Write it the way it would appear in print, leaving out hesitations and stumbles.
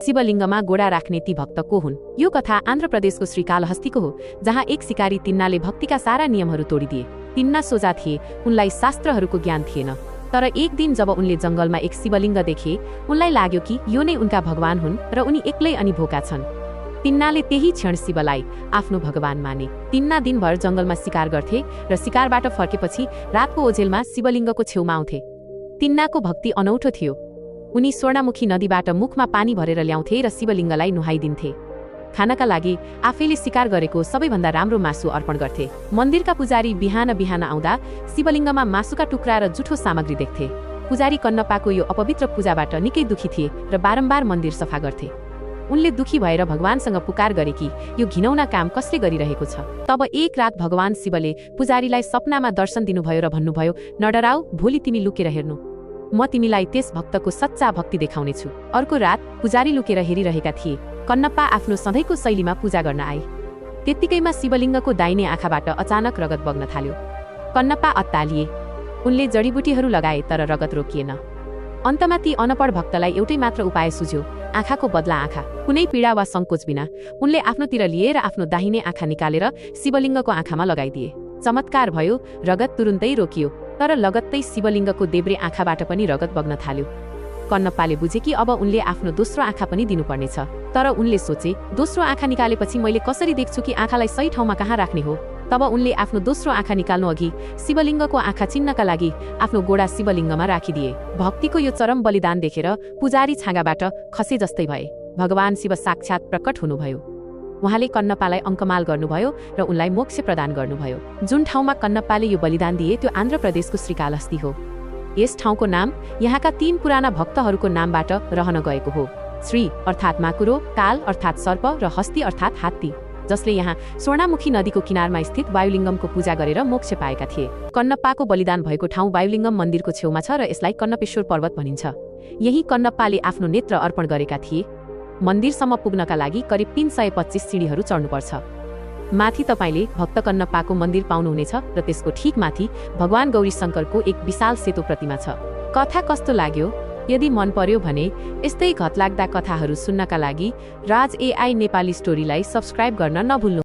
शिवलिङ्गमा गोडा राख्ने ती भक्त को हुन्? यो कथा आन्ध्र प्रदेशको श्रीकालहस्तीको हो, जहाँ एक सिकारी तिन्नाले भक्तिका सारा नियमहरू तोडिदिए। तिन्ना सोझा थिए, उनलाई शास्त्रहरूको ज्ञान थिएन। तर एक दिन जब उनले जङ्गलमा एक शिवलिङ्ग देखे, उनलाई लाग्यो कि यो नै उनका भगवान हुन् र उनी एक्लै अनि भोका छन्। तिन्नाले त्यही क्षण शिवलाई आफ्नो भगवान माने। तिन्ना दिनभर जङ्गलमा शिकार गर्थे र शिकारबाट फर्केपछि रातको ओझेलमा शिवलिङ्गको छेउमा आउँथे। तिन्नाको भक्ति अनौठो थियो। उनी स्वर्णमुखी नदीबाट मुखमा पानी भरेर ल्याउँथे र शिवलिङ्गलाई नुहाइदिन्थे। खानका लागि आफैले शिकार गरेको सबैभन्दा राम्रो मासु अर्पण गर्थे। मन्दिरका पुजारी बिहान बिहान आउँदा शिवलिङ्गमा मासुका टुक्रा र जुठो सामग्री देख्थे। पुजारी कन्नप्पाको यो अपवित्र पूजाबाट निकै दुखी थिए र बारम्बार मन्दिर सफा गर्थे। उनले दुखी भएर भगवानसँग पुकार गरे कि यो घिनौना काम कसले गरिरहेको छ। तब एक रात भगवान शिवले पुजारीलाई सपनामा दर्शन दिनुभयो र भन्नुभयो, नडराऊ, भोलि तिमी लुकेर हेर्नु, म तिमीलाई त्यस भक्तको सच्चा भक्ति देखाउनेछु। अर्को रात पुजारी लुकेर हेरिरहेका थिए। कन्नप्पा आफ्नो सधैँको शैलीमा पूजा गर्न आए। त्यत्तिकैमा शिवलिङ्गको दाहिने आँखाबाट अचानक रगत बग्न थाल्यो। कन्नप्पा अत्तालिए। उनले जडीबुटीहरू लगाए तर रगत रोकिएन। अन्तमा ती अनपढ भक्तलाई एउटै मात्र उपाय सुझ्यो, आँखाको बदला आँखा। कुनै पीडा वा सङ्कोच बिना उनले आफ्नोतिर लिए र आफ्नो दाहिने आँखा निकालेर शिवलिङ्गको आँखामा लगाइदिए। चमत्कार भयो, रगत तुरुन्तै रोकियो, तर लगत्तै शिवलिङ्गको देब्रे आँखाबाट पनि रगत बग्न थाल्यो। कन्नप्पाले बुझे कि अब उनले आफ्नो दोस्रो आँखा पनि दिनुपर्नेछ। तर उनले सोचे, दोस्रो आँखा निकालेपछि मैले कसरी देख्छु कि आँखालाई सही ठाउँमा कहाँ राख्ने हो। तब उनले आफ्नो दोस्रो आँखा निकाल्नु अघि शिवलिङ्गको आँखा चिन्नका लागि आफ्नो गोडा शिवलिङ्गमा राखिदिए। भक्तिको यो चरम बलिदान देखेर पुजारी छाँगाबाट खसे जस्तै भए। भगवान शिव साक्षात् प्रकट हुनुभयो। उहाँले कन्नप्पालाई अङ्कमाल गर्नुभयो र उनलाई मोक्ष प्रदान गर्नुभयो। जुन ठाउँमा कन्नप्पाले यो बलिदान दिए त्यो आन्ध्र प्रदेशको श्रीकालहस्ती हो। यस ठाउँको नाम यहाँका 3 पुराना भक्तहरूको नामबाट रहन गएको हो। श्री अर्थात् माकुरो, काल अर्थात् सर्प र हस्ती अर्थात् हात्ती, जसले यहाँ स्वर्णमुखी नदीको किनारमा स्थित वायुलिङ्गमको पूजा गरेर मोक्ष पाएका थिए। कन्नप्पाको बलिदान भएको ठाउँ वायुलिङ्गम मन्दिरको छेउमा छ र यसलाई कन्नपेश्वर पर्वत भनिन्छ। यही कन्नप्पाले आफ्नो नेत्र अर्पण गरेका थिए। मन्दिरसम्म पुग्नका लागि करिब 325 सिँढीहरू चढ्नुपर्छ। माथि तपाईँले भक्त कन्नप्पाको मन्दिर पाउनुहुनेछ र त्यसको ठिक माथि भगवान गौरी शङ्करको एक विशाल सेतो प्रतिमा छ। कथा कस्तो लाग्यो? यदि मन पर्यो भने यस्तै घतलाग्दा कथाहरू सुन्नका लागि राज एआई नेपाली स्टोरीलाई सब्स्क्राइब गर्न नभुल्नु।